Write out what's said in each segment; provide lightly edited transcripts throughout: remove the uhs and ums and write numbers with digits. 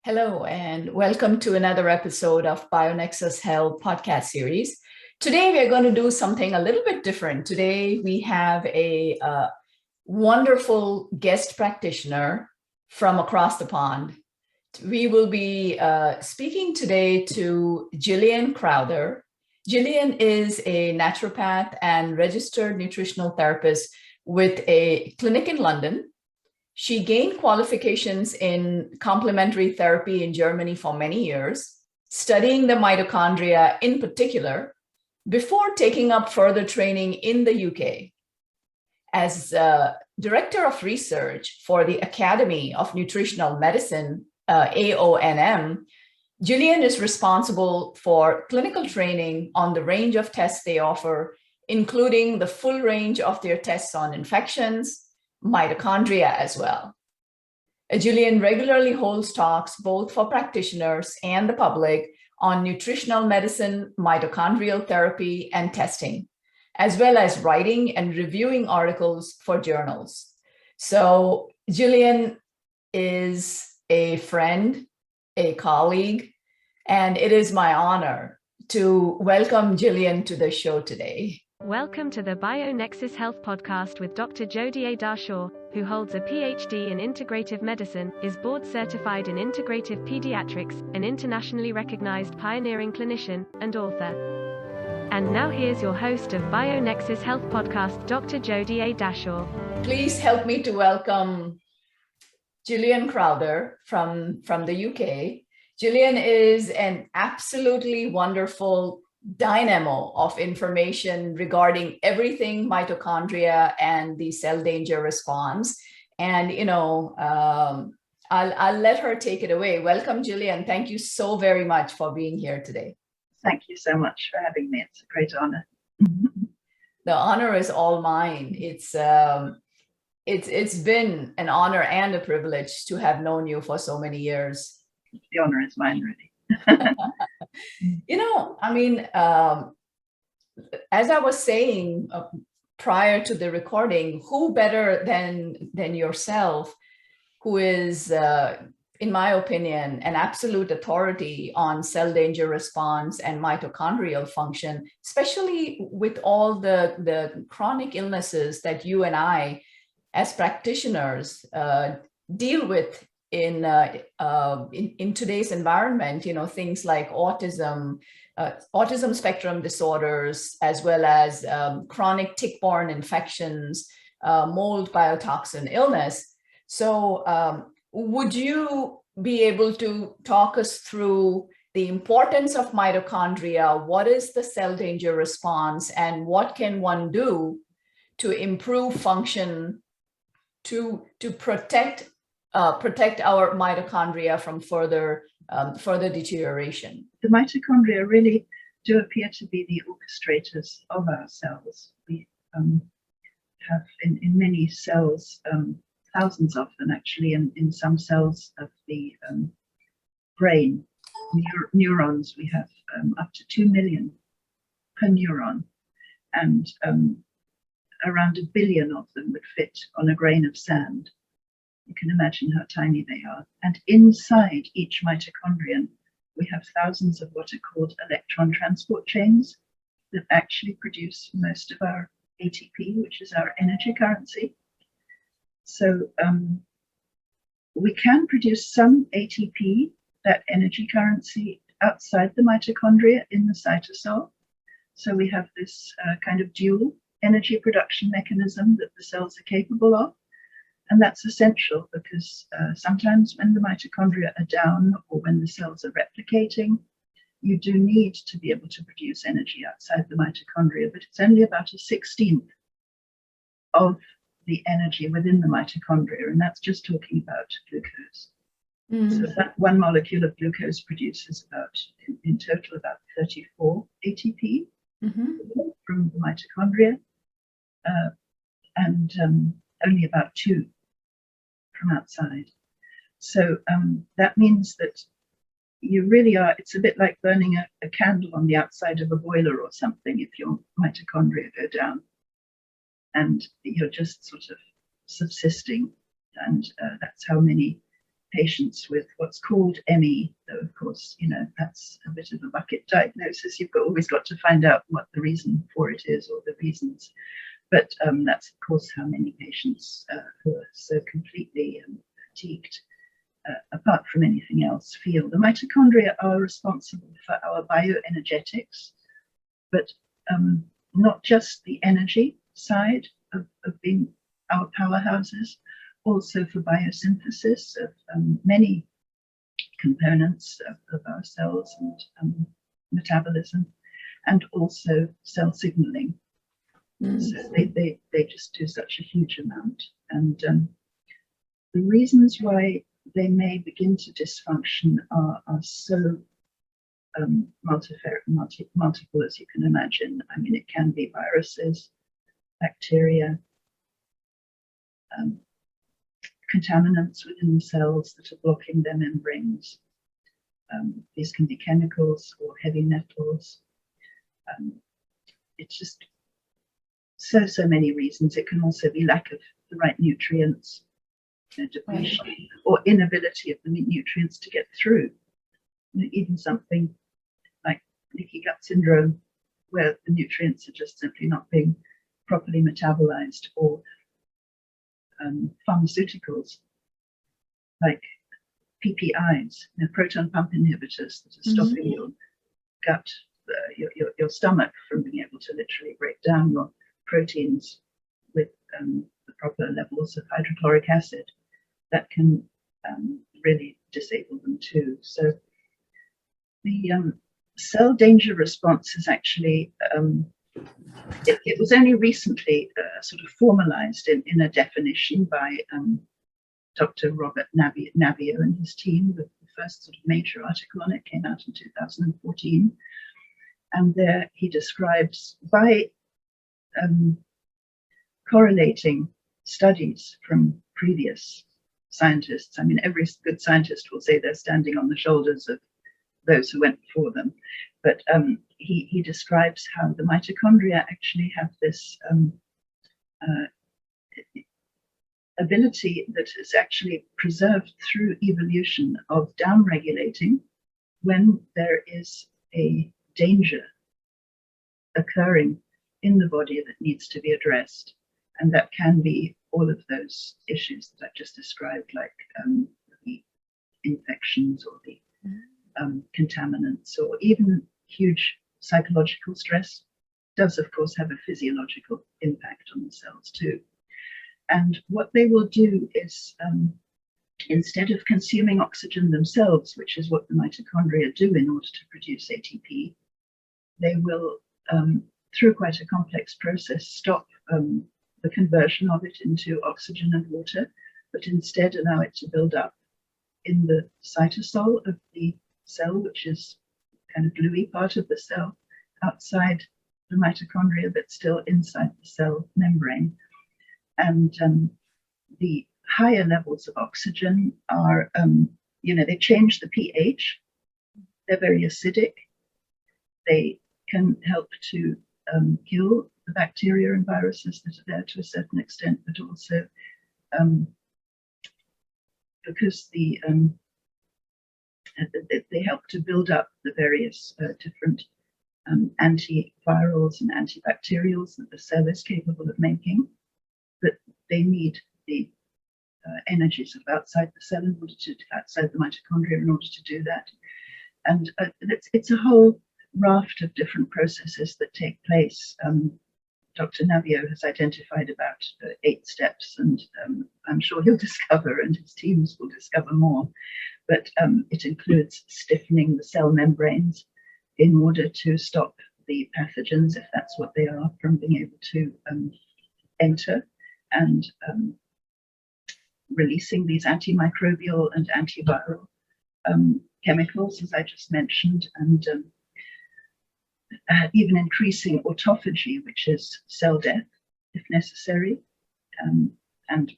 Hello, and welcome to another episode of BioNexus Health podcast series. Today, we're going to do something a little bit different. Today, we have a wonderful guest practitioner from across the pond. We will be speaking today to Gilian Crowther. Gilian is a naturopath and registered nutritional therapist with a clinic in London. She gained qualifications in complementary therapy in Germany for many years, studying the mitochondria in particular, before taking up further training in the UK. As Director of Research for the Academy of Nutritional Medicine, AONM, Gillian is responsible for clinical training on the range of tests they offer, including the full range of their tests on infections, mitochondria as well. Gillian regularly holds talks both for practitioners and the public on nutritional medicine, mitochondrial therapy, and testing, as well as writing and reviewing articles for journals. So Gillian is a friend, a colleague, and it is my honor to welcome Gillian to the show today. Welcome to the BioNexus Health Podcast with Dr. Jodie A. Dashore, who holds a Ph.D. in Integrative Medicine, is board certified in Integrative Pediatrics, an internationally recognized pioneering clinician, and author. And now here's your host of BioNexus Health Podcast, Dr. Jodie A. Dashore. Please help me to welcome Gilian Crowther from the UK. Gillian is an absolutely wonderful dynamo of information regarding everything mitochondria and the cell danger response. And, I'll let her take it away. Welcome, Gillian. Thank you so very much for being here today. Thank you so much for having me. It's a great honor. The honor is all mine. It's been an honor and a privilege to have known you for so many years. The honor is mine, really. As I was saying prior to the recording, who better than yourself, who is, in my opinion, an absolute authority on cell danger response and mitochondrial function, especially with all the chronic illnesses that you and I, as practitioners, deal with in today's environment. Things like autism spectrum disorders, as well as chronic tick-borne infections, mold biotoxin illness. So would you be able to talk us through the importance of mitochondria? What is the cell danger response, and what can one do to improve function to protect our mitochondria from further deterioration? The mitochondria really do appear to be the orchestrators of our cells. We have in many cells, thousands of them actually, in some cells of the brain, neurons, we have up to 2 million per neuron, and around 1 billion of them would fit on a grain of sand. You can imagine how tiny they are. And inside each mitochondrion, we have thousands of what are called electron transport chains that actually produce most of our ATP, which is our energy currency. So we can produce some ATP, that energy currency, outside the mitochondria in the cytosol. So we have this kind of dual energy production mechanism that the cells are capable of. And that's essential because sometimes when the mitochondria are down or when the cells are replicating, you do need to be able to produce energy outside the mitochondria, but it's only about 1/16 of the energy within the mitochondria, and that's just talking about glucose. So that one molecule of glucose produces about, in total, about 34 ATP from the mitochondria, and only about 2 from outside. So that means that you really are, it's a bit like burning a candle on the outside of a boiler or something if your mitochondria go down and you're just sort of subsisting. And that's how many patients with what's called ME, though of course, that's a bit of a bucket diagnosis. You've always got to find out what the reason for it is, or the reasons. But that's of course how many patients who are so completely fatigued, apart from anything else, feel. The mitochondria are responsible for our bioenergetics, but not just the energy side of being our powerhouses, also for biosynthesis of many components of our cells and metabolism, and also cell signaling. So they just do such a huge amount. And the reasons why they may begin to dysfunction are so multiple as you can imagine. I mean, it can be viruses, bacteria, contaminants within the cells that are blocking their membranes. These can be chemicals or heavy metals. It's just so many reasons. It can also be lack of the right nutrients, depletion, or inability of the nutrients to get through. Even something like leaky gut syndrome, where the nutrients are just simply not being properly metabolized, or pharmaceuticals like PPIs, proton pump inhibitors that are stopping your gut, your stomach from being able to literally break down your proteins with the proper levels of hydrochloric acid. That can really disable them too. So the cell danger response is actually, it was only recently sort of formalized in a definition by Dr. Robert Navio and his team. The first sort of major article on it came out in 2014. And there he describes, by correlating studies from previous scientists. I mean, every good scientist will say they're standing on the shoulders of those who went before them. But he describes how the mitochondria actually have this ability that is actually preserved through evolution of downregulating when there is a danger occurring in the body that needs to be addressed. And that can be all of those issues that I've just described, like the infections or the contaminants, or even huge psychological stress does, of course, have a physiological impact on the cells too. And what they will do is, instead of consuming oxygen themselves, which is what the mitochondria do in order to produce ATP, they will, through quite a complex process, stop the conversion of it into oxygen and water, but instead allow it to build up in the cytosol of the cell, which is kind of gluey part of the cell, outside the mitochondria, but still inside the cell membrane. And the higher levels of oxygen are, they change the pH. They're very acidic. They can help to kill the bacteria and viruses that are there to a certain extent, but also because they help to build up the various different antivirals and antibacterials that the cell is capable of making, but they need the energies of outside the cell in order to, outside the mitochondria in order to do that. And it's a whole raft of different processes that take place. Dr. Navio has identified about 8 steps, and I'm sure he'll discover, and his teams will discover more. But it includes stiffening the cell membranes in order to stop the pathogens, if that's what they are, from being able to enter, and releasing these antimicrobial and antiviral chemicals, as I just mentioned, and even increasing autophagy, which is cell death, if necessary, and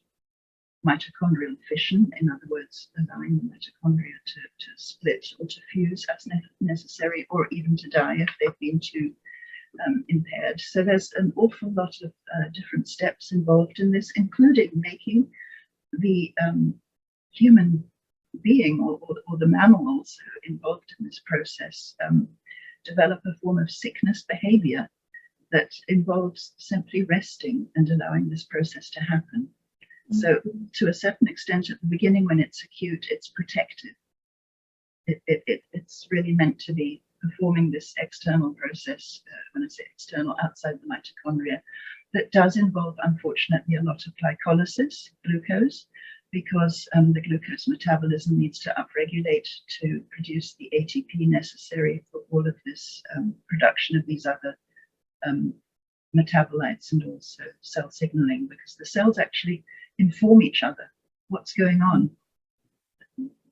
mitochondrial fission, in other words, allowing the mitochondria to split or to fuse as necessary, or even to die if they've been too impaired. So there's an awful lot of different steps involved in this, including making the human being or the mammals involved in this process develop a form of sickness behavior that involves simply resting and allowing this process to happen. So to a certain extent, at the beginning, when it's acute, it's protective. It's really meant to be performing this external process, when I say external, outside the mitochondria, that does involve, unfortunately, a lot of glycolysis, glucose, because the glucose metabolism needs to upregulate to produce the ATP necessary for all of this production of these other metabolites and also cell signaling, because the cells actually inform each other what's going on.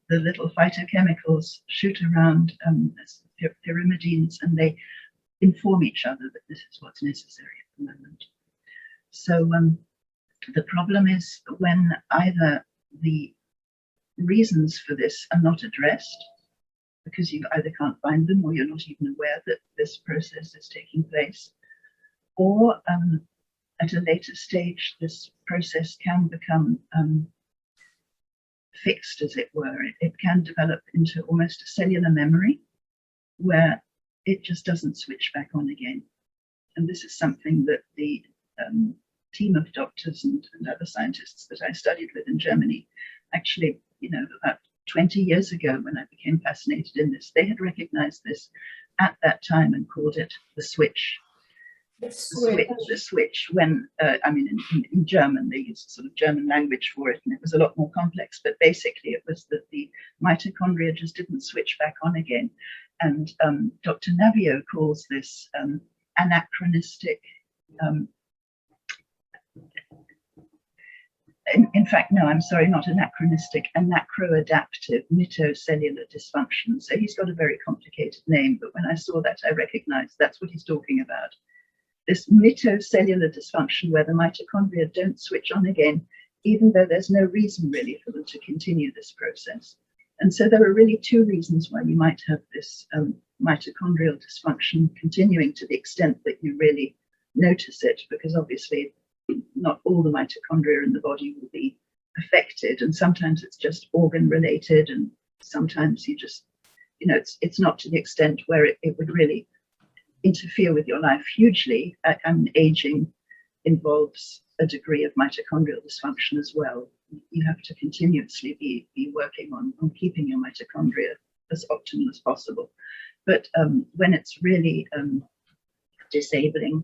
The little phytochemicals shoot around as pyrimidines, and they inform each other that this is what's necessary at the moment. So the problem is when either the reasons for this are not addressed, because you either can't find them or you're not even aware that this process is taking place, or at a later stage, this process can become fixed, as it were. It can develop into almost a cellular memory where it just doesn't switch back on again. And this is something that the team of doctors and other scientists that I studied with in Germany, actually, about 20 years ago, when I became fascinated in this, they had recognized this at that time and called it the switch. The switch, when, in German, they used sort of German language for it, and it was a lot more complex, but basically it was that the mitochondria just didn't switch back on again. And Dr. Navio calls this anachronistic, in fact, no, I'm sorry, not anachronistic, anacroadaptive mitocellular dysfunction. So he's got a very complicated name, but when I saw that, I recognized that's what he's talking about. This mitocellular dysfunction where the mitochondria don't switch on again, even though there's no reason really for them to continue this process. And so there are really two reasons why you might have this mitochondrial dysfunction continuing to the extent that you really notice it, because obviously not all the mitochondria in the body will be affected, and sometimes it's just organ related, and sometimes you just, it's not to the extent where it would really interfere with your life hugely. Aging involves a degree of mitochondrial dysfunction as well. You have to continuously be working on keeping your mitochondria as optimal as possible. But when it's really disabling,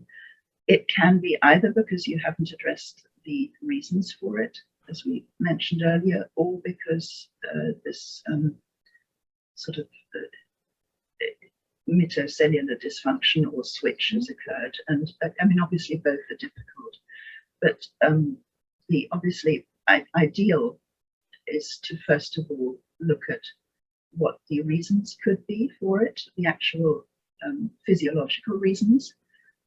it can be either because you haven't addressed the reasons for it, as we mentioned earlier, or because this sort of mitocellular dysfunction or switch has occurred. And obviously both are difficult, but the obviously ideal is to first of all look at what the reasons could be for it, the actual physiological reasons.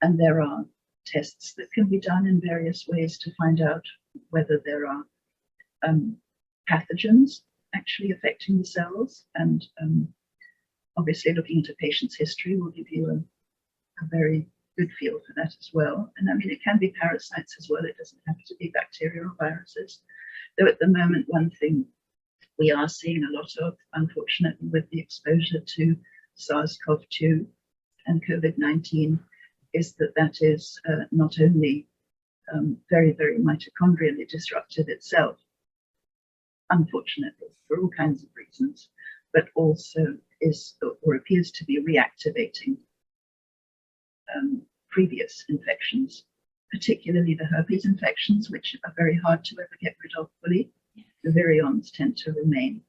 And there are tests that can be done in various ways to find out whether there are pathogens actually affecting the cells. And obviously looking into patient's history will give you a very good feel for that as well. And it can be parasites as well. It doesn't have to be bacteria or viruses. Though at the moment, one thing we are seeing a lot of, unfortunately, with the exposure to SARS-CoV-2 and COVID-19, is that is not only very, very mitochondrially disruptive itself, unfortunately, for all kinds of reasons, but also is or appears to be reactivating previous infections, particularly the herpes infections, which are very hard to ever get rid of fully. The virions tend to remain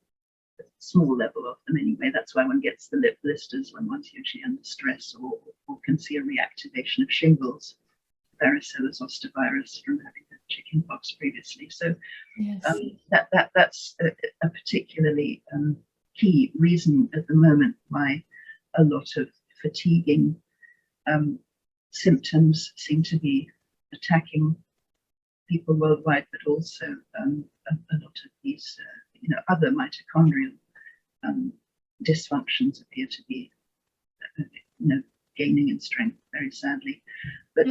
at a small level of them anyway. That's why one gets the lip blisters when one's usually under stress, or can see a reactivation of shingles, varicella zoster virus from having had chickenpox previously. So yes. That's a particularly key reason at the moment why a lot of fatiguing symptoms seem to be attacking people worldwide, but also a lot of these other mitochondrial dysfunctions appear to be gaining in strength, very sadly. But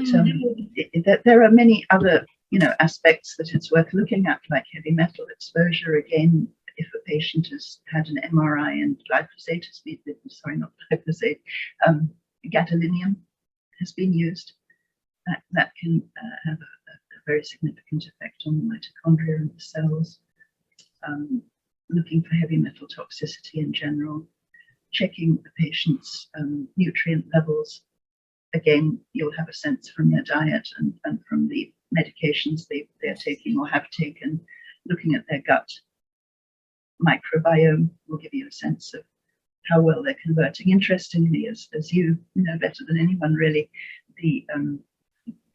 there are many other aspects that it's worth looking at, like heavy metal exposure. Again, if a patient has had an MRI and glyphosate has been, sorry, not glyphosate, gadolinium has been used, that can have a very significant effect on the mitochondria and the cells. Looking for heavy metal toxicity in general, checking the patient's nutrient levels. Again, you'll have a sense from their diet and from the medications they're taking or have taken. Looking at their gut microbiome will give you a sense of how well they're converting. Interestingly, as you know better than anyone really, the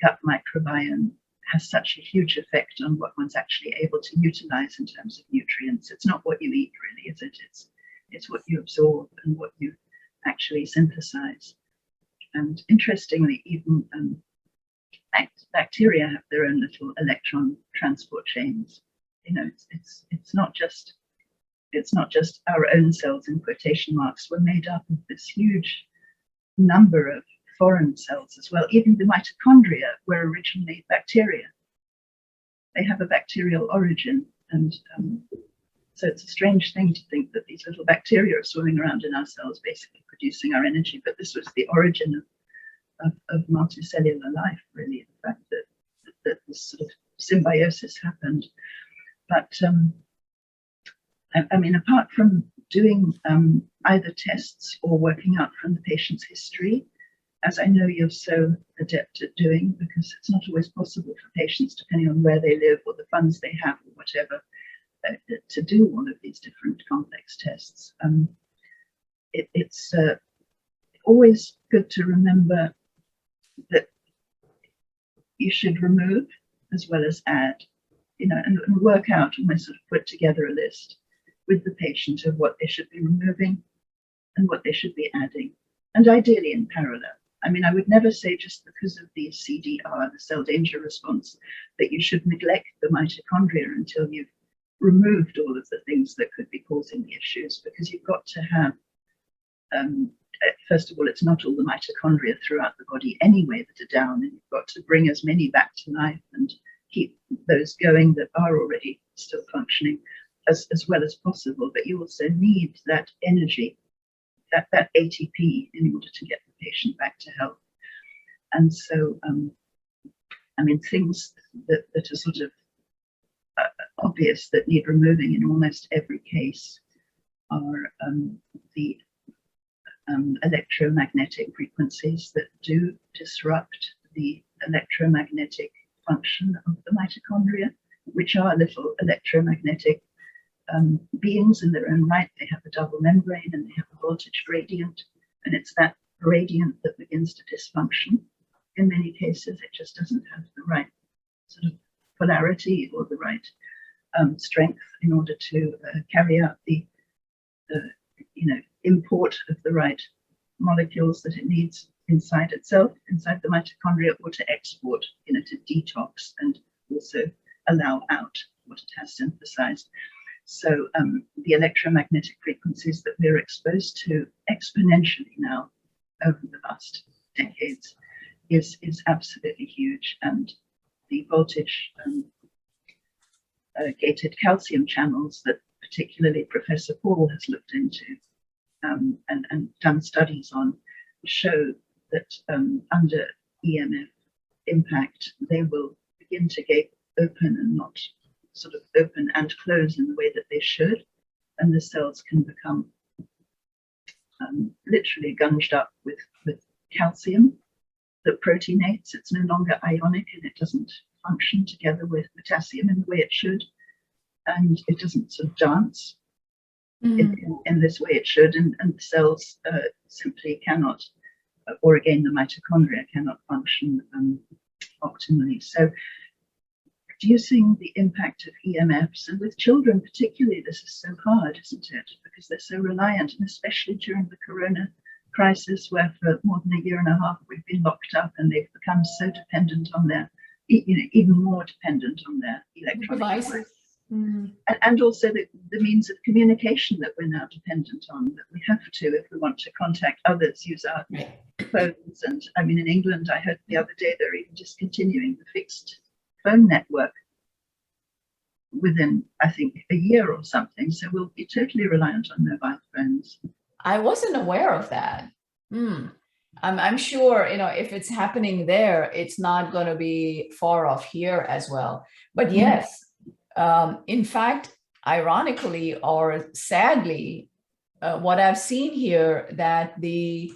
gut microbiome has such a huge effect on what one's actually able to utilize in terms of nutrients. It's not what you eat really, is it? It's what you absorb and what you actually synthesize. And interestingly, even bacteria have their own little electron transport chains. You know, it's not just our own cells in quotation marks. We're made up of this huge number of foreign cells as well. Even the mitochondria were originally bacteria. They have a bacterial origin, and so it's a strange thing to think that these little bacteria are swimming around in our cells, basically producing our energy. But this was the origin of multicellular life, really. The fact that this sort of symbiosis happened. But I mean, apart from doing either tests or working out from the patient's history, as I know you're so adept at doing, because it's not always possible for patients, depending on where they live or the funds they have or whatever, to do all of these different complex tests. It's always good to remember that you should remove as well as add, you know, and work out, almost sort of put together a list with the patient of what they should be removing and what they should be adding, and ideally in parallel. I mean, I would never say just because of the CDR, the cell danger response, that you should neglect the mitochondria until you've removed all of the things that could be causing the issues, because you've got to have, first of all, it's not all the mitochondria throughout the body anyway that are down, and you've got to bring as many back to life and keep those going that are already still functioning as well as possible. But you also need that energy, that ATP, in order to get the patient back to health. And so, I mean, things that are sort of obvious that need removing in almost every case are the electromagnetic frequencies that do disrupt the electromagnetic function of the mitochondria, which are little electromagnetic beings in their own right. They have a double membrane and they have a voltage gradient, and it's that gradient that begins to dysfunction. In many cases, it just doesn't have the right sort of polarity or the right strength in order to carry out the import of the right molecules that it needs inside itself, inside the mitochondria, or to export, to detox and also allow out what it has synthesized. So the electromagnetic frequencies that we're exposed to exponentially now over the last decades is absolutely huge. And the voltage gated calcium channels that particularly Professor Paul has looked into and done studies on show that under EMF impact, they will begin to gape open and not sort of open and close in the way that they should, and the cells can become literally gunged up with calcium that proteinates. It's no longer ionic and it doesn't function together with potassium in the way it should, and it doesn't sort of dance in this way it should, and the cells simply cannot, or again the mitochondria cannot function optimally. So reducing the impact of EMFs, and with children particularly, this is so hard, isn't it? Because they're so reliant, and especially during the corona crisis, where for more than a year and a half we've been locked up, and they've become so dependent on their, even more dependent on their electronic devices. And also the means of communication that we're now dependent on, that we have to, if we want to contact others, use our phones. And I mean, in England, I heard the other day they're even discontinuing the fixed phone network, within, I think, a year or something. So we'll be totally reliant on mobile phones. I wasn't aware of that. I'm sure, if it's happening there, it's not going to be far off here as well. But yes, in fact, ironically or sadly, what I've seen here, that the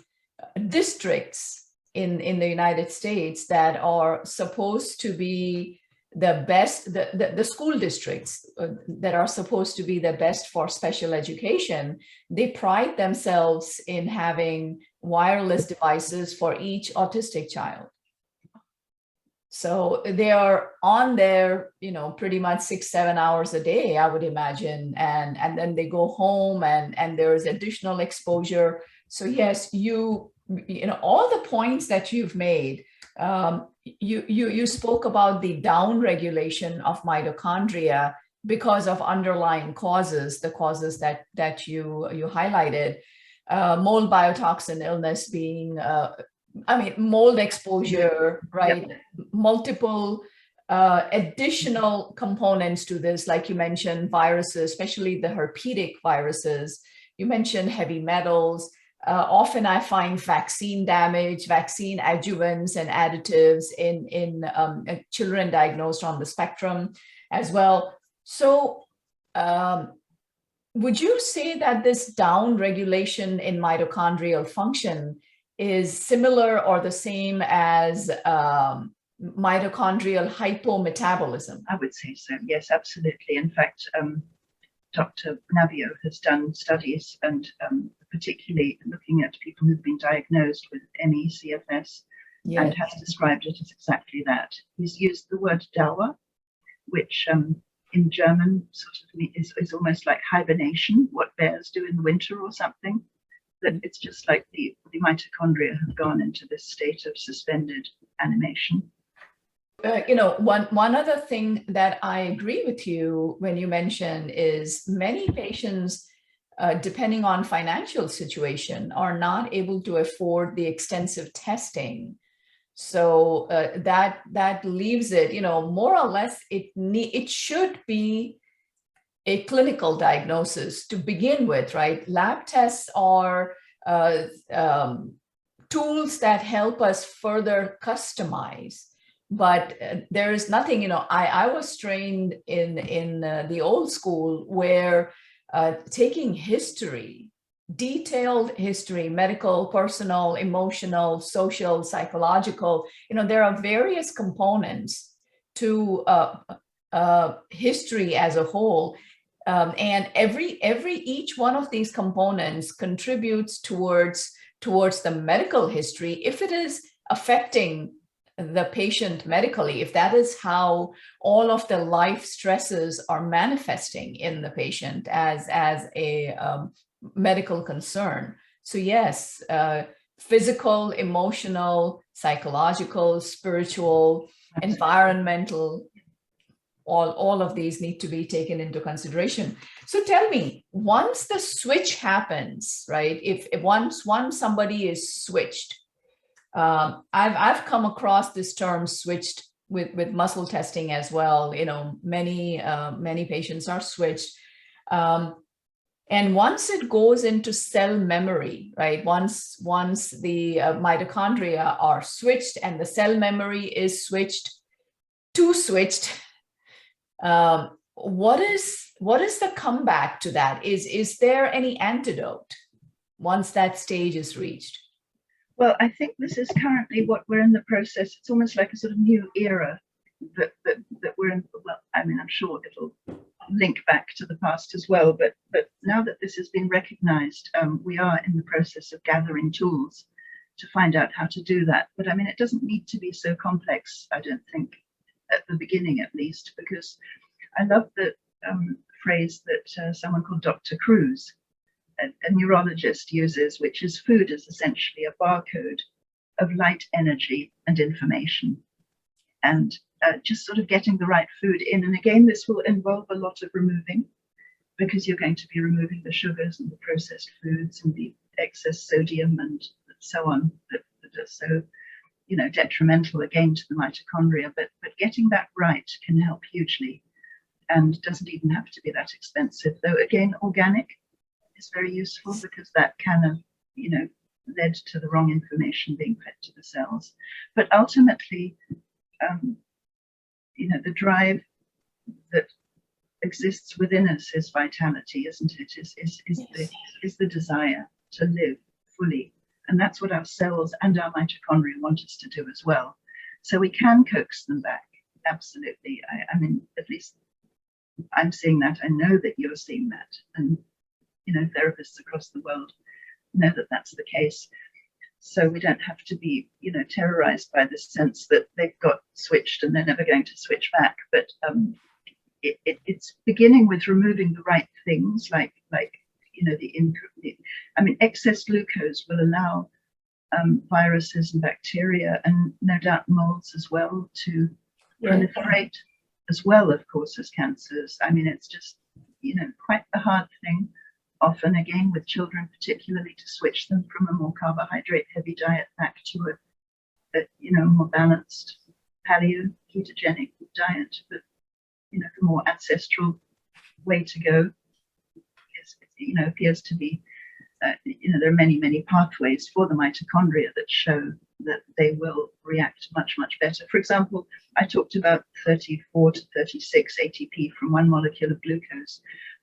districts in the United States that are supposed to be the best, the school districts that are supposed to be the best for special education, they pride themselves in having wireless devices for each autistic child. So they are on there, pretty much 6-7 hours a day, I would imagine. And then they go home and there's additional exposure. So yes, all the points that you've made, you spoke about the down regulation of mitochondria because of underlying causes, the causes that you highlighted, mold biotoxin illness being, mold exposure, right? Yep. Multiple additional components to this, like you mentioned, viruses, especially the herpetic viruses. You mentioned heavy metals. Often I find vaccine damage, vaccine adjuvants and additives in children diagnosed on the spectrum as well. So would you say that this down regulation in mitochondrial function is similar or the same as mitochondrial hypometabolism? I would say so, yes, absolutely. In fact, Dr. Navio has done studies and particularly looking at people who've been diagnosed with ME/CFS, yes, and has described it as exactly that. He's used the word Dauer, which in German sort of is almost like hibernation, what bears do in the winter or something. That it's just like the mitochondria have gone into this state of suspended animation. One other thing that I agree with you when you mention is many patients, depending on financial situation, are not able to afford the extensive testing. So that leaves it, more or less, it should be a clinical diagnosis to begin with, right? Lab tests are tools that help us further customize. But there is nothing, I was trained in the old school where taking history, detailed history, medical, personal, emotional, social, psychological, there are various components to history as a whole. And each one of these components contributes towards the medical history if it is affecting the patient medically, if that is how all of the life stresses are manifesting in the patient as a medical concern. So yes, physical, emotional, psychological, spiritual, environmental, all of these need to be taken into consideration. So tell me, once the switch happens, right? If once somebody is switched, I've come across this term switched with muscle testing as well. Many patients are switched. And once it goes into cell memory, right? Once the mitochondria are switched and the cell memory is switched, what is the comeback to that? Is there any antidote once that stage is reached? Well, I think this is currently what we're in the process. It's almost like a sort of new era that we're in. Well, I'm sure it'll link back to the past as well. But now that this has been recognized, we are in the process of gathering tools to find out how to do that. But it doesn't need to be so complex, I don't think, at the beginning at least, because I love the phrase that someone called Dr. Cruz, a neurologist, uses, which is food is essentially a barcode of light, energy, and information. And just sort of getting the right food in. And again, this will involve a lot of removing, because you're going to be removing the sugars and the processed foods and the excess sodium and so on that are so, detrimental again to the mitochondria. But getting that right can help hugely. and doesn't even have to be that expensive. Though again, organic is very useful because that can have, led to the wrong information being fed to the cells. But ultimately, the drive that exists within us is vitality, isn't it? Is the desire to live fully. And that's what our cells and our mitochondria want us to do as well. So we can coax them back. Absolutely. I mean, at least I'm seeing that. I know that you're seeing that. And, therapists across the world know that that's the case. So we don't have to be, terrorized by this sense that they've got switched and they're never going to switch back. But it's beginning with removing the right things, like excess glucose will allow viruses and bacteria, and no doubt molds as well, to proliferate, as well, of course, as cancers. I mean, it's just, quite a hard thing, often, again, with children particularly, to switch them from a more carbohydrate-heavy diet back to a more balanced paleo ketogenic diet. But, the more ancestral way to go appears to be, there are many, many pathways for the mitochondria that show that they will react much, much better. For example, I talked about 34 to 36 ATP from one molecule of glucose,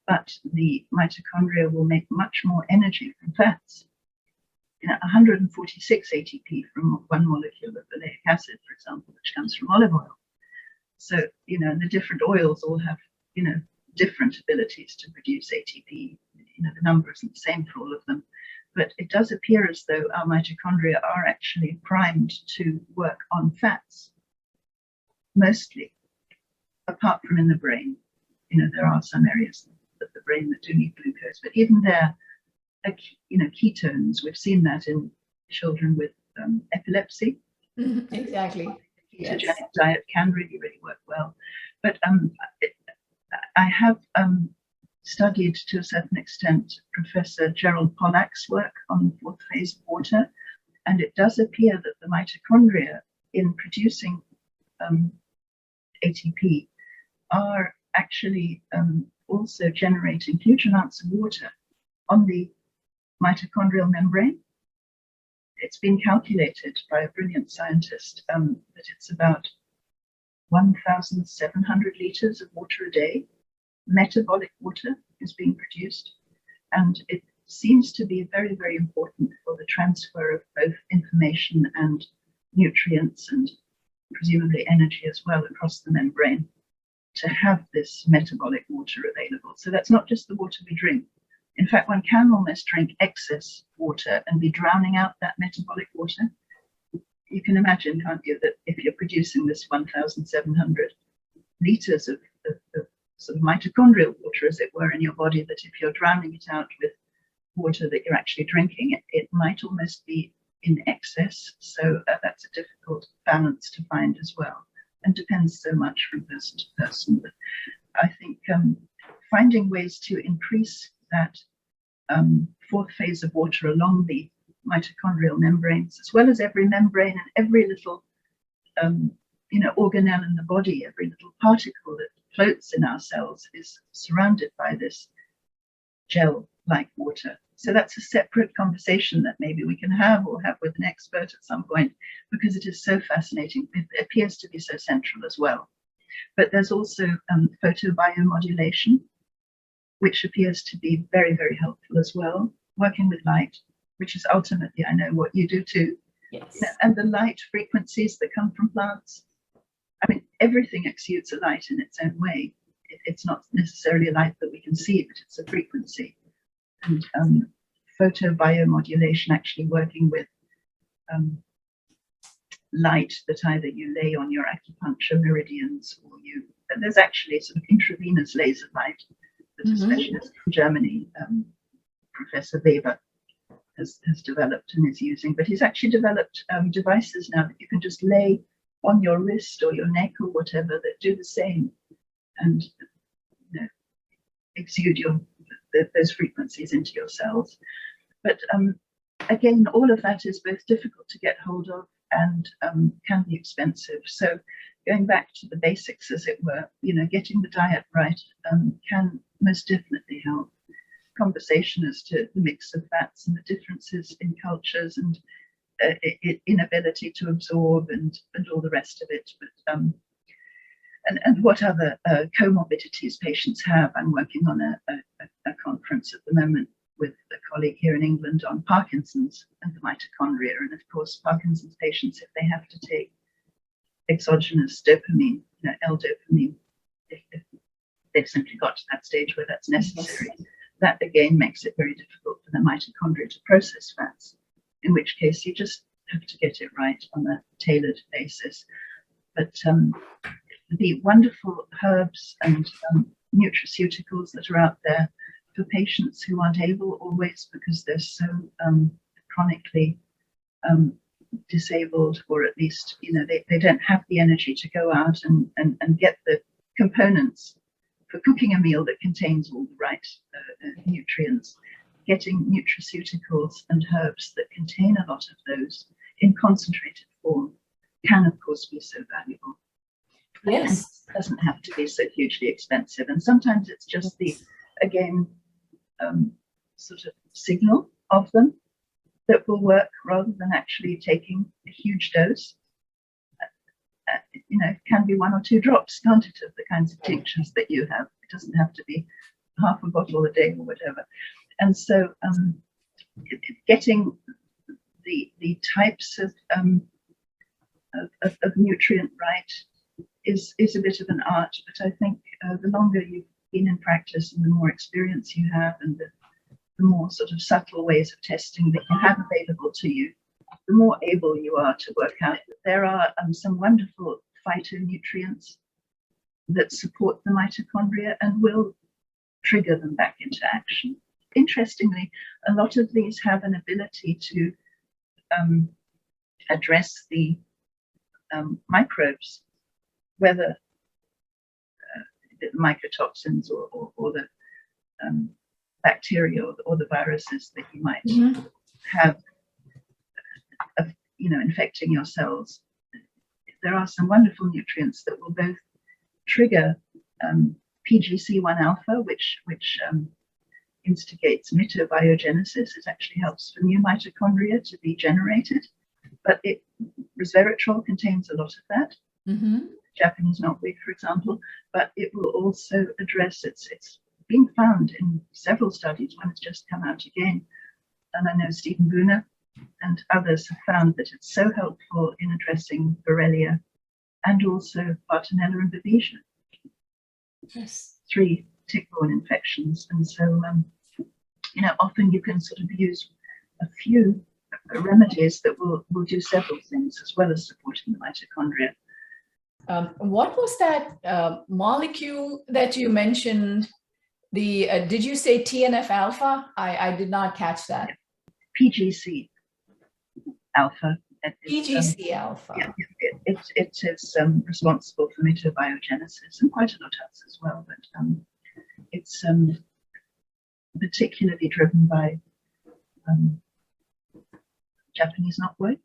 but the mitochondria will make much more energy from fats. 146 ATP from one molecule of oleic acid, for example, which comes from olive oil. So, and the different oils all have, different abilities to produce ATP. The number isn't the same for all of them. But it does appear as though our mitochondria are actually primed to work on fats, mostly, apart from in the brain. There are some areas of the brain that do need glucose, but even there, ketones, we've seen that in children with epilepsy. Exactly. Ketogenic diet can really, really work well. But I have studied, to a certain extent, Professor Gerald Pollack's work on fourth phase of water, and it does appear that the mitochondria, in producing ATP, are actually also generating huge amounts of water on the mitochondrial membrane. It's been calculated by a brilliant scientist that it's about 1,700 liters of water a day. Metabolic water is being produced, and it seems to be very, very important for the transfer of both information and nutrients, and presumably energy as well, across the membrane, to have this metabolic water available. So that's not just the water we drink. In fact, one can almost drink excess water and be drowning out that metabolic water. You can imagine, can't you, that if you're producing this 1,700 liters of sort of mitochondrial water, as it were, in your body, that if you're drowning it out with water that you're actually drinking, it might almost be in excess. So that's a difficult balance to find as well, and depends so much from person to person. But I think finding ways to increase that fourth phase of water along the mitochondrial membranes, as well as every membrane and every little organelle in the body, every little particle that floats in our cells is surrounded by this gel-like water. So that's a separate conversation that maybe we can have, or have with an expert at some point, because it is so fascinating. It appears to be so central as well. But there's also photobiomodulation, which appears to be very, very helpful as well, working with light, which is ultimately, I know, what you do too. Yes. And the light frequencies that come from plants. I mean, everything exudes a light in its own way. It's not necessarily a light that we can see, but it's a frequency. And photobiomodulation, actually working with light that either you lay on your acupuncture meridians, or and there's actually sort of intravenous laser light that a specialist from Germany, Professor Weber, has developed and is using. But he's actually developed devices now that you can just lay on your wrist or your neck or whatever that do the same, and exude those frequencies into your cells. But again, all of that is both difficult to get hold of and can be expensive. So going back to the basics, as it were, getting the diet right can most definitely help. Conversation as to the mix of fats and the differences in cultures and inability to absorb and all the rest of it. But and what other comorbidities patients have. I'm working on a conference at the moment with a colleague here in England on Parkinson's and the mitochondria. And of course, Parkinson's patients, if they have to take exogenous dopamine, L-dopamine, if they've simply got to that stage where that's necessary, that again makes it very difficult for the mitochondria to process fats, in which case you just have to get it right on a tailored basis. But the wonderful herbs and nutraceuticals that are out there for patients who aren't able always, because they're so chronically disabled, or at least they don't have the energy to go out and get the components for cooking a meal that contains all the right nutrients. Getting nutraceuticals and herbs that contain a lot of those in concentrated form can, of course, be so valuable. Yes. And it doesn't have to be so hugely expensive. And sometimes it's just the, again, sort of signal of them that will work rather than actually taking a huge dose. It can be 1 or 2 drops, can't it, of the kinds of tinctures that you have. It doesn't have to be half a bottle a day or whatever. And so getting the types of nutrient right is a bit of an art, but I think the longer you've been in practice and the more experience you have and the more sort of subtle ways of testing that you have available to you, the more able you are to work out that there are some wonderful phytonutrients that support the mitochondria and will trigger them back into action. Interestingly, a lot of these have an ability to address the microbes, whether the mycotoxins or the bacteria or the viruses that you might have, infecting your cells. There are some wonderful nutrients that will both trigger PGC1 alpha, which instigates mitobiogenesis. It actually helps for new mitochondria to be generated, but resveratrol contains a lot of that. Japanese knotweed, for example, but it will also address it's been found in several studies. One has just come out again, and I know Stephen Booner and others have found that it's so helpful in addressing Borrelia and also Bartonella and Babesia. Yes. 3 tick-borne infections. And so, often you can sort of use a few remedies that will do several things as well as supporting the mitochondria. What was that molecule that you mentioned? Did you say TNF alpha? I did not catch that. PGC alpha. PGC alpha. Yeah, it is responsible for mitobiogenesis and quite a lot else as well, but it's particularly driven by Japanese knotweed.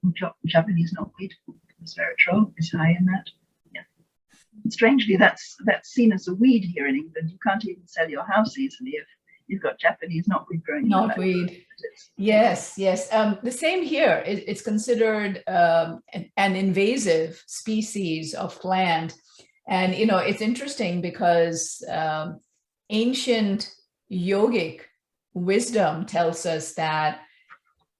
Resveratrol is high in that. Yeah. And strangely, that's seen as a weed here in England. You can't even sell your house easily if you've got Japanese knotweed growing. Knotweed. Yes. The same here. It's considered an invasive species of plant. And, it's interesting because ancient yogic wisdom tells us that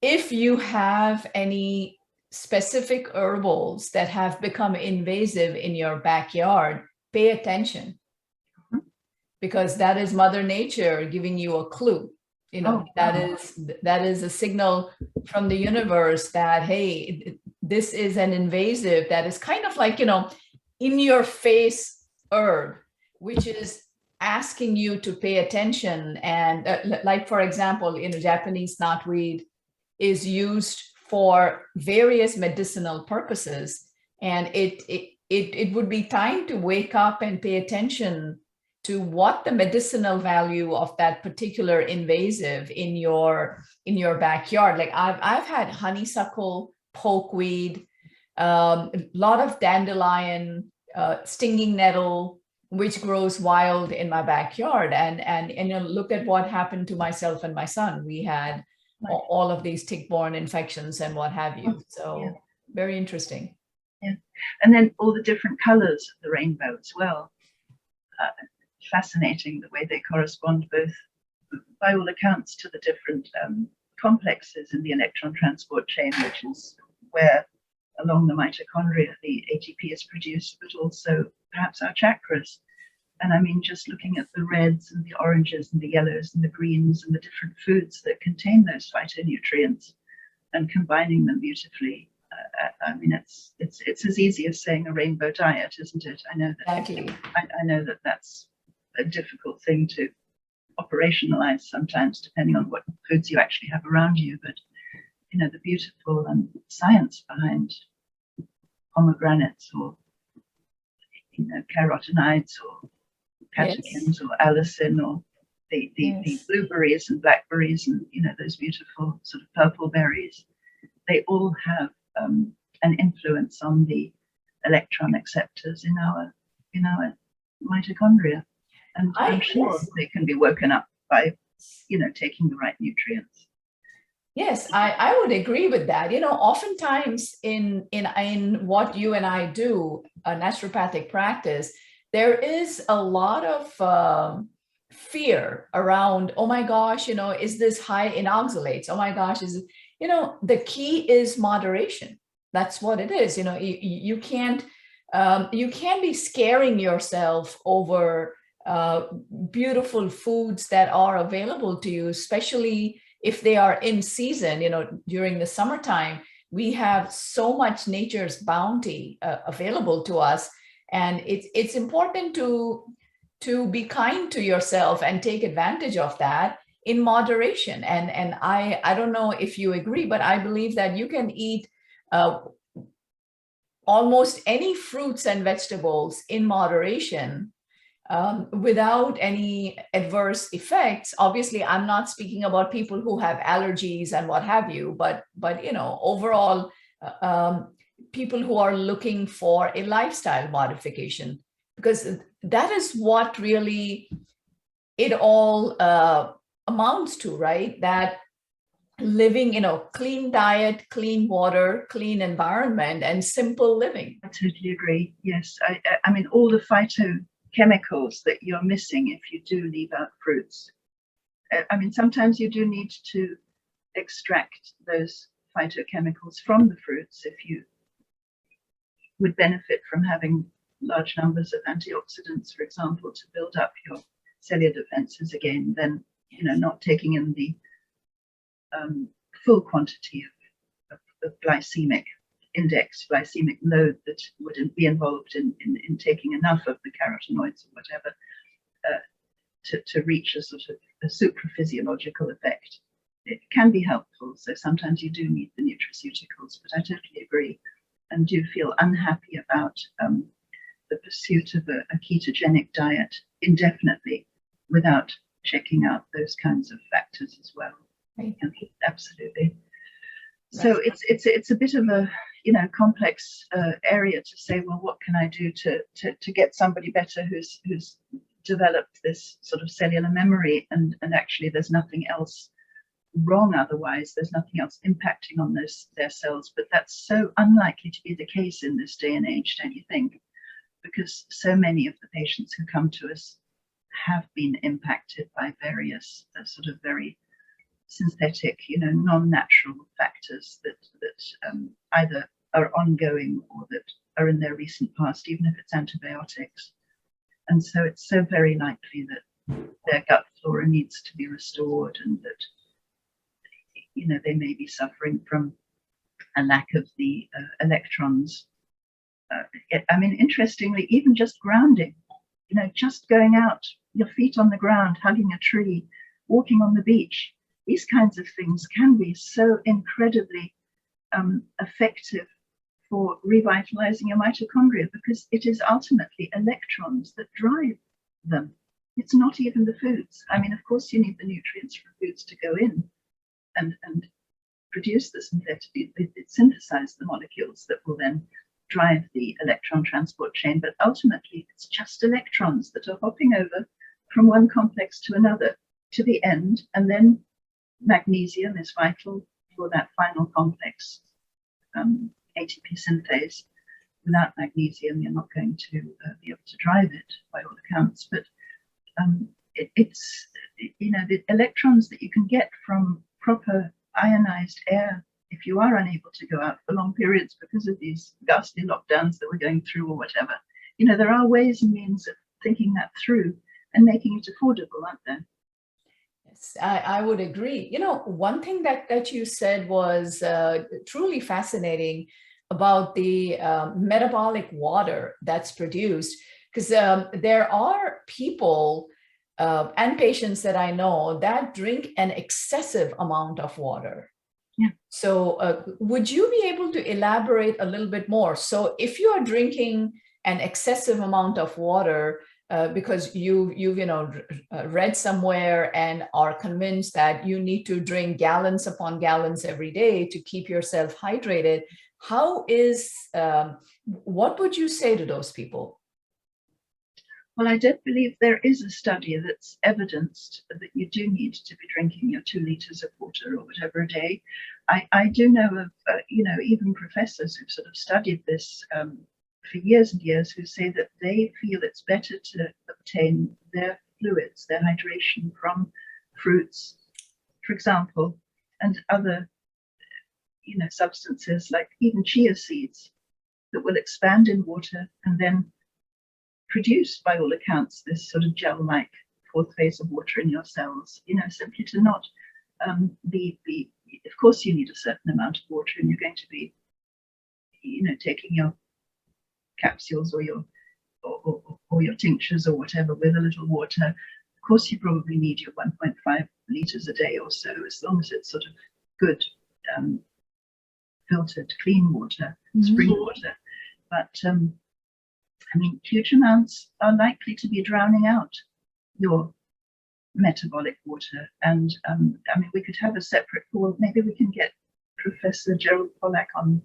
if you have any specific herbals that have become invasive in your backyard, pay attention, because that is Mother Nature giving you a clue. That is a signal from the universe that, hey, this is an invasive that is kind of like, in your face herb, which is asking you to pay attention. And like, for example, Japanese knotweed is used for various medicinal purposes. And it would be time to wake up and pay attention to what the medicinal value of that particular invasive in your backyard. Like I've had honeysuckle, pokeweed, a lot of dandelion, stinging nettle, which grows wild in my backyard. And look at what happened to myself and my son. We had all of these tick-borne infections and what have you. So very interesting. Yeah, and then all the different colors of the rainbow as well. Fascinating the way they correspond, both by all accounts, to the different complexes in the electron transport chain, which is where along the mitochondria the ATP is produced, but also perhaps our chakras. And I mean, just looking at the reds and the oranges and the yellows and the greens and the different foods that contain those phytonutrients and combining them beautifully. I mean, it's as easy as saying a rainbow diet, isn't it? I know that. Exactly. I know that that's a difficult thing to operationalize sometimes, depending on what foods you actually have around you. But the beautiful science behind pomegranates, or carotenoids, or catechins, or allicin, or the blueberries and blackberries, and those beautiful sort of purple berries. They all have an influence on the electron acceptors in our mitochondria, and I'm sure they can be woken up by taking the right nutrients. Yes, I would agree with that. Oftentimes in what you and I do, a naturopathic practice, there is a lot of fear around, oh my gosh, is this high in oxalates? Oh my gosh, the key is moderation. That's what it is. You can't be scaring yourself over beautiful foods that are available to you, especially if they are in season. During the summertime, we have so much nature's bounty available to us, and it's important to be kind to yourself and take advantage of that in moderation. And I don't know if you agree, but I believe that you can eat almost any fruits and vegetables in moderation without any adverse effects. Obviously, I'm not speaking about people who have allergies and what have you, but overall, people who are looking for a lifestyle modification, because that is what really it all amounts to, right? That living, clean diet, clean water, clean environment, and simple living. I totally agree. Yes, I mean, all the phytochemicals that you're missing if you do leave out fruits. I mean, sometimes you do need to extract those phytochemicals from the fruits if you would benefit from having large numbers of antioxidants, for example, to build up your cellular defenses again. Then, not taking in the full quantity of glycemic index, glycemic load that would be involved in taking enough of the carotenoids or whatever to reach a sort of a supraphysiological effect. It can be helpful, so sometimes you do need the nutraceuticals, but I totally agree and do feel unhappy about the pursuit of a ketogenic diet indefinitely without checking out those kinds of factors as well. Right. Absolutely. Right. So it's a bit of a complex area to say, well, what can I do to get somebody better who's developed this sort of cellular memory, and actually there's nothing else wrong otherwise, there's nothing else impacting on their cells. But that's so unlikely to be the case in this day and age, don't you think? Because so many of the patients who come to us have been impacted by various sort of very synthetic, non-natural factors that either are ongoing or that are in their recent past, even if it's antibiotics. And so it's so very likely that their gut flora needs to be restored, and that they may be suffering from a lack of the electrons. I mean, interestingly, even just grounding, just going out, your feet on the ground, hugging a tree, walking on the beach, these kinds of things can be so incredibly effective for revitalizing your mitochondria, because it is ultimately electrons that drive them. It's not even the foods. I mean, of course, you need the nutrients from foods to go in and produce the synthetic, it synthesizes the molecules that will then drive the electron transport chain. But ultimately, it's just electrons that are hopping over from one complex to another to the end. And then magnesium is vital for that final complex, ATP synthase. Without magnesium, you're not going to be able to drive it by all accounts. But it's, you know, the electrons that you can get from proper ionized air, if you are unable to go out for long periods because of these ghastly lockdowns that we're going through or whatever, you know, there are ways and means of thinking that through and making it affordable, aren't there? Yes, I would agree. You know, one thing that you said was truly fascinating about the metabolic water that's produced, because there are people and patients that I know that drink an excessive amount of water. Yeah. So would you be able to elaborate a little bit more? So if you are drinking an excessive amount of water because you've read somewhere and are convinced that you need to drink gallons upon gallons every day to keep yourself hydrated, what would you say to those people? Well, I don't believe there is a study that's evidenced that you do need to be drinking your 2 liters of water or whatever a day. I do know of, even professors who've sort of studied this for years and years, who say that they feel it's better to obtain their fluids, their hydration from fruits, for example, and other, substances like even chia seeds that will expand in water and then produce, by all accounts, this sort of gel-like 4th phase of water in your cells, simply to not be, of course you need a certain amount of water, and you're going to be, taking your capsules or your tinctures or whatever with a little water. Of course, you probably need your 1.5 liters a day or so, as long as it's sort of good, filtered, clean water, spring water. But huge amounts are likely to be drowning out your metabolic water. And we could have a separate call. Maybe we can get Professor Gerald Pollack on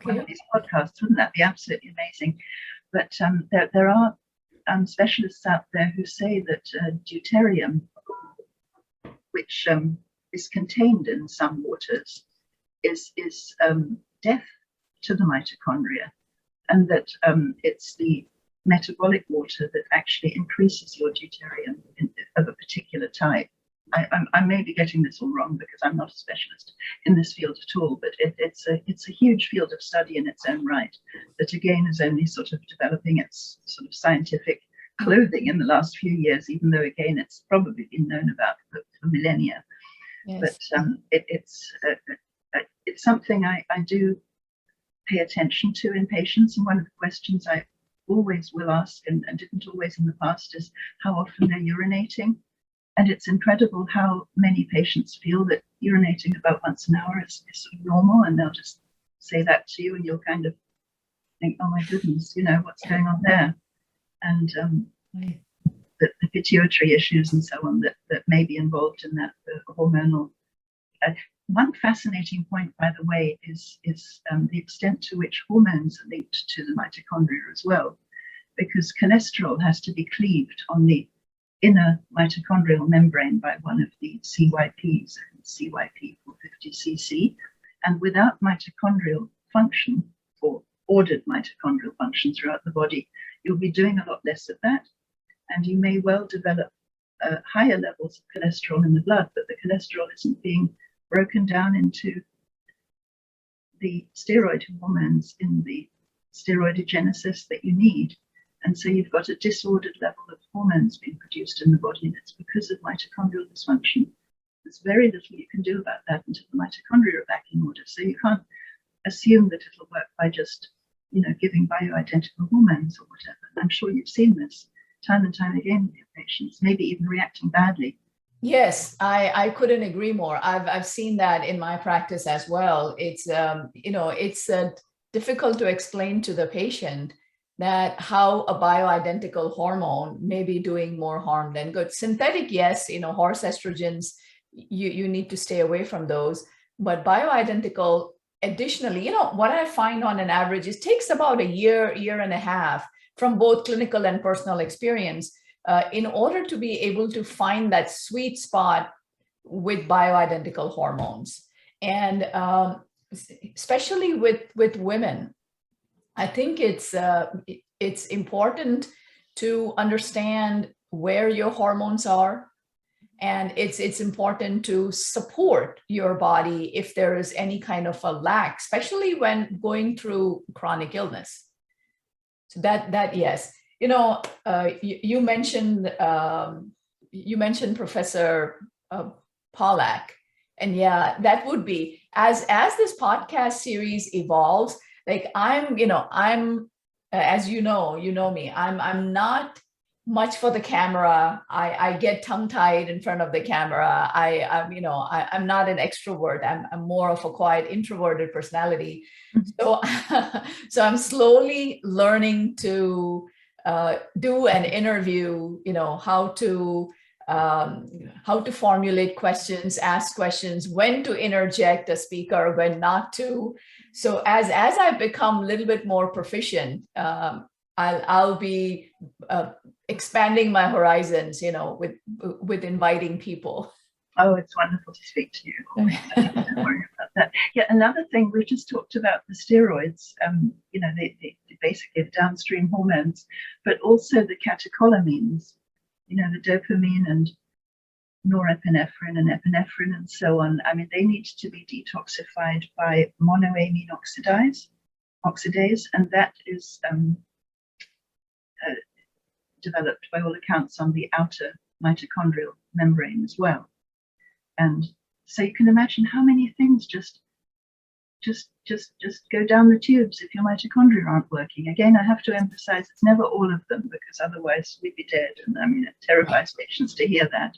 one of these podcasts. Wouldn't that be absolutely amazing? But there are specialists out there who say that deuterium, which is contained in some waters, is death to the mitochondria, and that it's the metabolic water that actually increases your deuterium of a particular type. I may be getting this all wrong because I'm not a specialist in this field at all, but it's a huge field of study in its own right that again is only sort of developing its sort of scientific clothing in the last few years, even though again it's probably been known about for millennia. Yes. But it's something I do pay attention to in patients, and one of the questions I always will ask and didn't always in the past is how often they're urinating. And it's incredible how many patients feel that urinating about once an hour is sort of normal, and they'll just say that to you and you'll kind of think, oh my goodness, what's going on there? And the pituitary issues and so on that may be involved in that, the hormonal. One fascinating point, by the way, is the extent to which hormones are linked to the mitochondria as well, because cholesterol has to be cleaved on the inner mitochondrial membrane by one of the CYPs, CYP 450cc, and without mitochondrial function, or ordered mitochondrial function throughout the body, you'll be doing a lot less of that, and you may well develop higher levels of cholesterol in the blood, but the cholesterol isn't being broken down into the steroid hormones in the steroidogenesis that you need. And so you've got a disordered level of hormones being produced in the body, and it's because of mitochondrial dysfunction. There's very little you can do about that until the mitochondria are back in order. So you can't assume that it'll work by just, giving bioidentical hormones or whatever. I'm sure you've seen this time and time again with your patients, maybe even reacting badly. Yes, I couldn't agree more. I've seen that in my practice as well. It's it's difficult to explain to the patient that how a bioidentical hormone may be doing more harm than good. Synthetic, yes, horse estrogens, you need to stay away from those. but bioidentical, additionally, what I find on an average, it takes about a year and a half from both clinical and personal experience in order to be able to find that sweet spot with bioidentical hormones. And especially with women, I think it's important to understand where your hormones are. And it's important to support your body if there is any kind of a lack, especially when going through chronic illness. So that yes, you mentioned Professor Pollack, and yeah, that would be as this podcast series evolves. Like I'm as you know me, I'm not much for the camera. I get tongue-tied in front of the camera. I'm not an extrovert. I'm more of a quiet, introverted personality. So, so I'm slowly learning to do an interview. How to formulate questions, ask questions, when to interject a speaker, when not to. So as I become a little bit more proficient, I'll be expanding my horizons, with inviting people. Oh, it's wonderful to speak to you. Don't worry about that. Yeah, another thing, we just talked about the steroids, they basically the downstream hormones, but also the catecholamines, the dopamine and norepinephrine and epinephrine and so on. I mean, they need to be detoxified by monoamine oxidase, and that is developed by all accounts on the outer mitochondrial membrane as well. And so you can imagine how many things just go down the tubes if your mitochondria aren't working. Again, I have to emphasize it's never all of them, because otherwise we'd be dead. And I mean, it terrifies patients to hear that.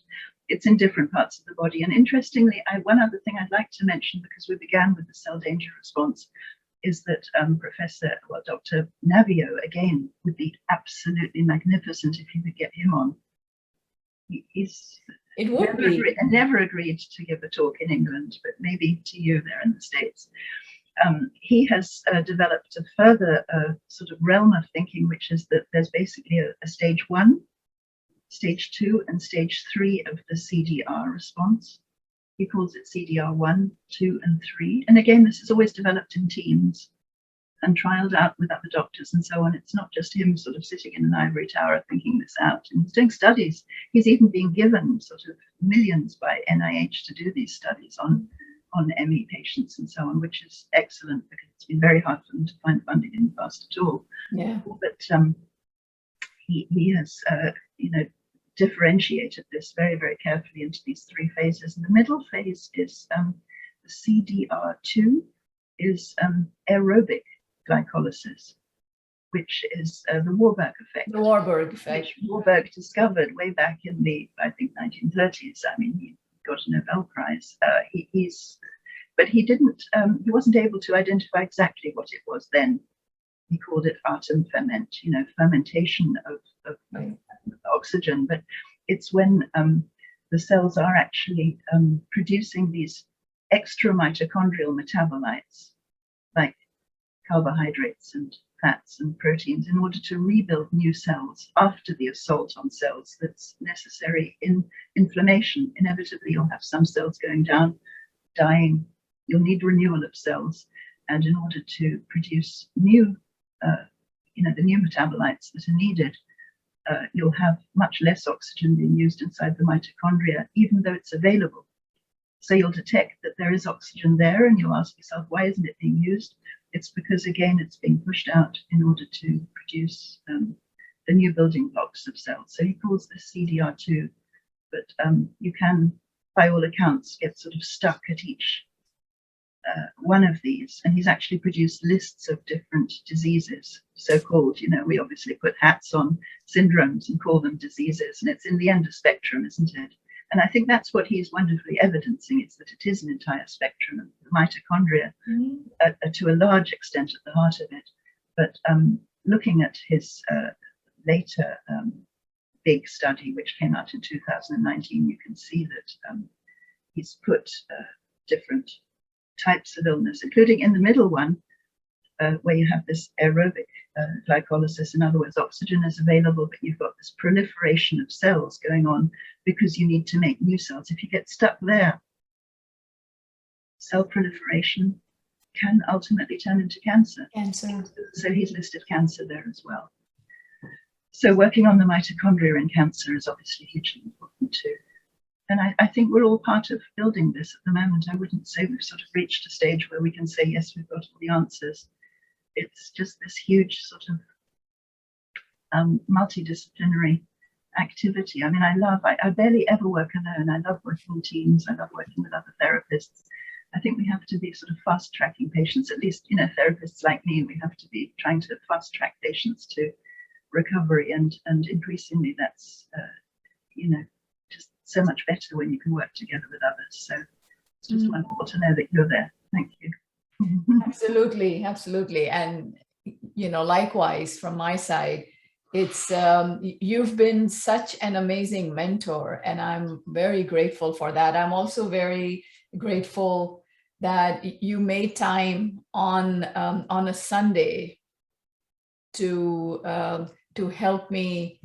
It's in different parts of the body. And interestingly, one other thing I'd like to mention, because we began with the cell danger response, is that Dr. Navio, again, would be absolutely magnificent if you could get him on. Never agreed to give a talk in England, but maybe to you there in the States. He has developed a further sort of realm of thinking, which is that there's basically a stage 1, stage 2, and stage 3 of the CDR response. He calls it CDR 1, 2, and 3. And again, this is always developed in teams and trialed out with other doctors and so on. It's not just him sort of sitting in an ivory tower thinking this out. And he's doing studies. He's even being given sort of millions by NIH to do these studies on ME patients and so on, which is excellent, because it's been very hard for them to find funding in the past at all. Yeah. But he has, differentiated this very, very carefully into these 3 phases. And the middle phase is the CDR2, is aerobic glycolysis, which is the Warburg effect. The Warburg effect. Which Warburg discovered way back in the, I think, 1930s. I mean, he got a Nobel Prize. But he didn't. He wasn't able to identify exactly what it was then. He called it atom ferment, fermentation of oxygen. But it's when the cells are actually producing these extra mitochondrial metabolites, like carbohydrates and fats and proteins, in order to rebuild new cells after the assault on cells that's necessary in inflammation. Inevitably, you'll have some cells going down, dying. You'll need renewal of cells. And in order to produce new, the new metabolites that are needed, you'll have much less oxygen being used inside the mitochondria, even though it's available. So you'll detect that there is oxygen there, and you'll ask yourself, why isn't it being used? It's because, again, it's being pushed out in order to produce the new building blocks of cells. So he calls this CDR2, but you can, by all accounts, get sort of stuck at each one of these. And he's actually produced lists of different diseases, so-called, we obviously put hats on syndromes and call them diseases, and it's in the end a spectrum, isn't it? And I think that's what he's wonderfully evidencing, is that it is an entire spectrum, and the mitochondria are to a large extent at the heart of it. But looking at his later big study, which came out in 2019, you can see that he's put different types of illness, including in the middle one, where you have this aerobic glycolysis. In other words, oxygen is available, but you've got this proliferation of cells going on because you need to make new cells. If you get stuck there, cell proliferation can ultimately turn into cancer. So he's listed cancer there as well. So working on the mitochondria in cancer is obviously hugely important too. And I think we're all part of building this at the moment. I wouldn't say we've sort of reached a stage where we can say, yes, we've got all the answers. It's just this huge sort of multidisciplinary activity. I mean, I barely ever work alone. I love working in teams. I love working with other therapists. I think we have to be sort of fast tracking patients, at least, you know, therapists like me, we have to be trying to fast track patients to recovery, and increasingly that's, you know, just so much better when you can work together with others. So it's just wonderful to know that you're there. Thank you. Absolutely, absolutely. And, you know, likewise from my side, it's you've been such an amazing mentor, and I'm very grateful for that. I'm also very grateful that you made time on a Sunday to help me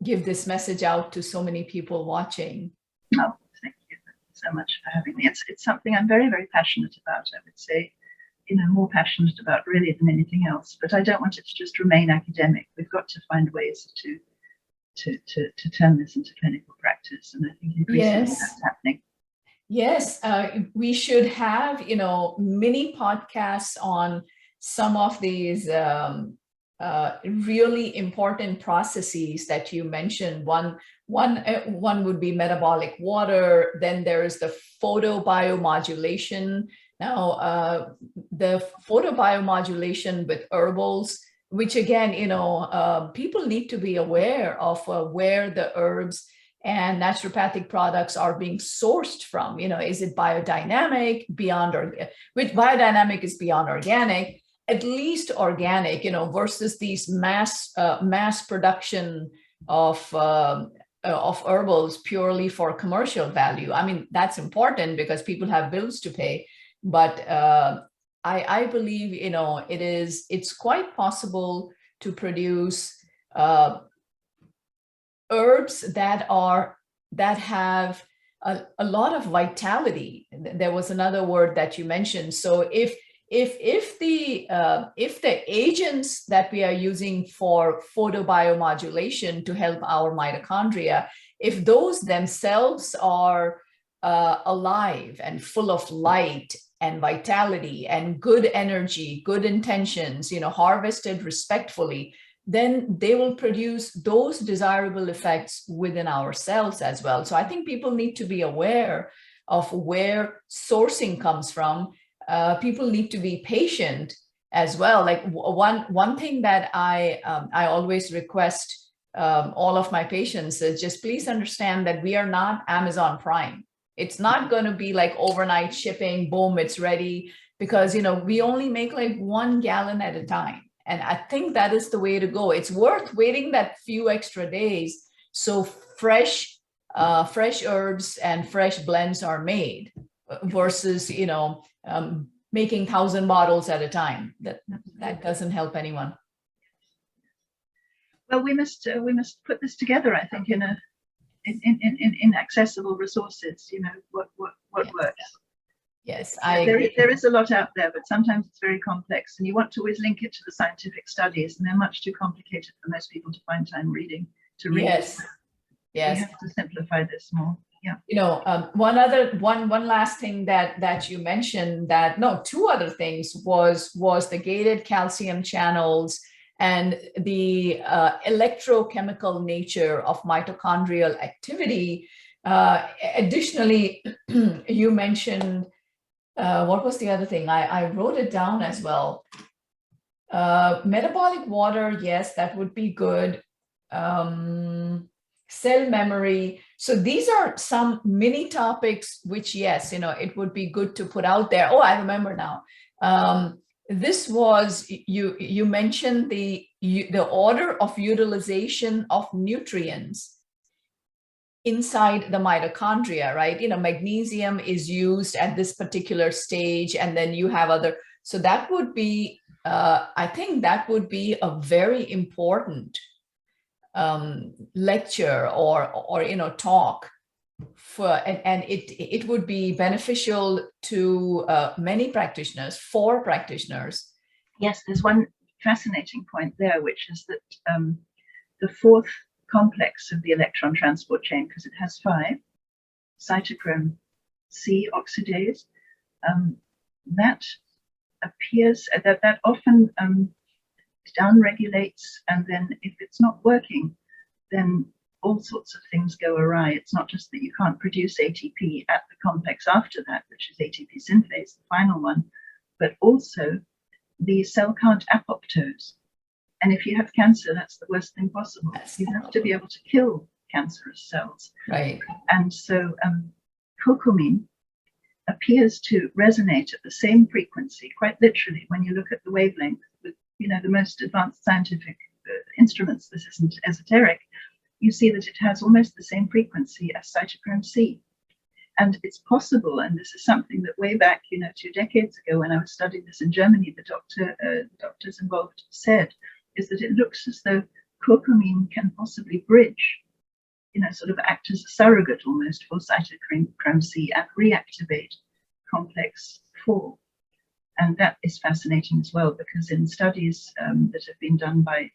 give this message out to so many people watching. Oh, thank you so much for having me. It's something I'm very, very passionate about. I would say, you know, more passionate about really than anything else. But I don't want it to just remain academic. We've got to find ways to turn this into clinical practice, and I think increasingly that's happening. Yes, we should have, you know, mini podcasts on some of these really important processes that you mentioned. One would be metabolic water. Then there is the photobiomodulation. Now, the photobiomodulation with herbals, which again, you know, people need to be aware of where the herbs and naturopathic products are being sourced from. You know, is it biodynamic, which biodynamic is beyond organic, at least organic, you know, versus these mass production of herbals purely for commercial value. I mean, that's important because people have bills to pay, but I believe, you know, it's quite possible to produce herbs that have a lot of vitality. There was another word that you mentioned. So if the agents that we are using for photobiomodulation to help our mitochondria, if those themselves are alive and full of light and vitality and good energy, good intentions, you know, harvested respectfully, then they will produce those desirable effects within our cells as well. So I think people need to be aware of where sourcing comes from. People need to be patient as well. Like one thing that I always request all of my patients is just please understand that we are not Amazon Prime. It's not going to be like overnight shipping, boom, it's ready, because, you know, we only make like 1 gallon at a time. And I think that is the way to go. It's worth waiting that few extra days so fresh herbs and fresh blends are made versus, you know, making 1,000 bottles at a time. That doesn't help anyone. Well, we must put this together, I think, in accessible resources. You know, what works. Yes, there is a lot out there, but sometimes it's very complex, and you want to always link it to the scientific studies, and they're much too complicated for most people to find time reading. Yes. We have to simplify this more. Yeah. You know, one last thing that you mentioned, two other things was the gated calcium channels and the electrochemical nature of mitochondrial activity. Additionally, you mentioned, what was the other thing? I wrote it down as well. Metabolic water, yes, that would be good. Cell memory. So these are some mini topics which, yes, you know, it would be good to put out there. Oh, I remember now. This was, you mentioned the order of utilization of nutrients inside the mitochondria, right? Magnesium is used at this particular stage, and then you have other. So that would be, I think that would be a very important lecture or talk and it would be beneficial to many practitioners, for practitioners. Yes, there's one fascinating point there, which is that the fourth complex of the electron transport chain, because it has 5, cytochrome C oxidase, that appears that often downregulates, and then if it's not working, then all sorts of things go awry. It's not just that you can't produce ATP at the complex after that, which is ATP synthase, the final one, but also the cell count apoptose. And if you have cancer, that's the worst thing possible. You have to be able to kill cancerous cells. Right. And so curcumin appears to resonate at the same frequency, quite literally, when you look at the wavelength with the most advanced scientific instruments. This isn't esoteric. You see that it has almost the same frequency as cytochrome C. And it's possible, and this is something that way back, 2 decades ago, when I was studying this in Germany, the doctors involved said, is that it looks as though curcumin can possibly bridge, sort of act as a surrogate almost for cytochrome C and reactivate complex 4. And that is fascinating as well, because in studies that have been done by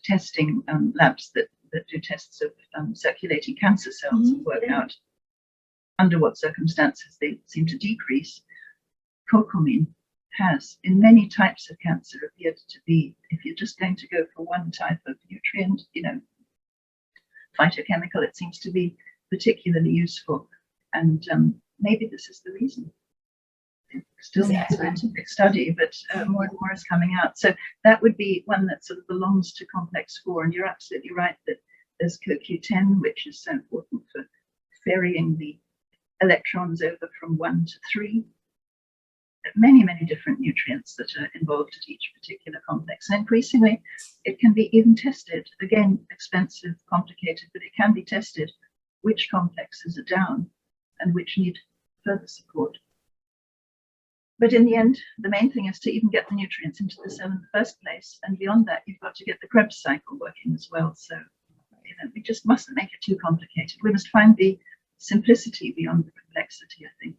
testing labs that do tests of circulating cancer cells and work out under what circumstances they seem to decrease, curcumin has, in many types of cancer, appeared to be, if you're just going to go for one type of nutrient, phytochemical, it seems to be particularly useful. And maybe this is the reason. It still needs scientific study, but more and more is coming out. So that would be one that sort of belongs to complex 4. And you're absolutely right that there's CoQ10, which is so important for ferrying the electrons over from 1 to 3. Many, many different nutrients that are involved at each particular complex. And increasingly, it can be even tested. Again, expensive, complicated, but it can be tested which complexes are down and which need further support. But in the end, the main thing is to even get the nutrients into the cell in the first place. And beyond that, you've got to get the Krebs cycle working as well. So, we just mustn't make it too complicated. We must find the simplicity beyond the complexity, I think.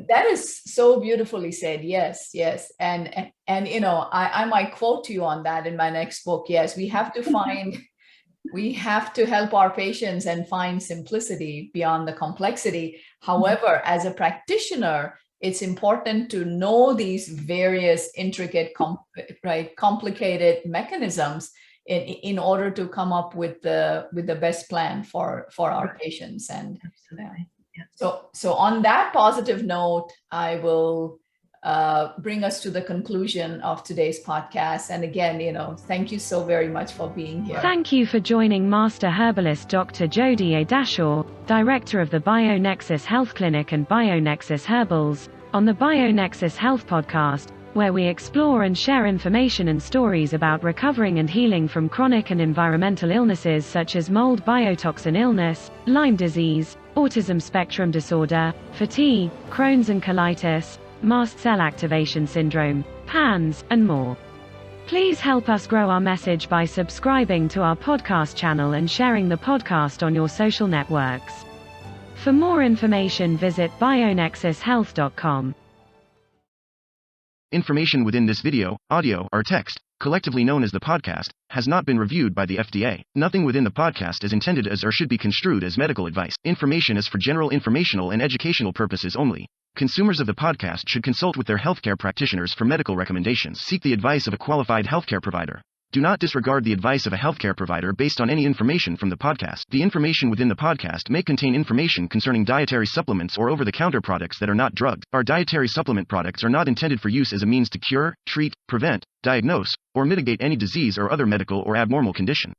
That is so beautifully said. Yes. And I might quote you on that in my next book. Yes, we have to help our patients and find simplicity beyond the complexity. However, as a practitioner, it's important to know these various intricate, complicated mechanisms in order to come up with the best plan for our patients. And absolutely. Yeah. So on that positive note, I will bring us to the conclusion of today's podcast. And again, thank you so very much for being here. Thank you for joining Master Herbalist Dr. Jodie A. Dashore, Director of the BioNexus Health Clinic and BioNexus Herbals, on the BioNexus Health Podcast, where we explore and share information and stories about recovering and healing from chronic and environmental illnesses such as mold biotoxin illness, Lyme disease, autism spectrum disorder, fatigue, Crohn's and colitis, mast cell activation syndrome, PANS, and more. Please help us grow our message by subscribing to our podcast channel and sharing the podcast on your social networks. For more information, visit bionexushealth.com. Information within this video, audio, or text, collectively known as the podcast, has not been reviewed by the FDA. Nothing within the podcast is intended as or should be construed as medical advice. Information is for general informational and educational purposes only. Consumers of the podcast should consult with their healthcare practitioners for medical recommendations. Seek the advice of a qualified healthcare provider. Do not disregard the advice of a healthcare provider based on any information from the podcast. The information within the podcast may contain information concerning dietary supplements or over-the-counter products that are not drugged. Our dietary supplement products are not intended for use as a means to cure, treat, prevent, diagnose, or mitigate any disease or other medical or abnormal condition.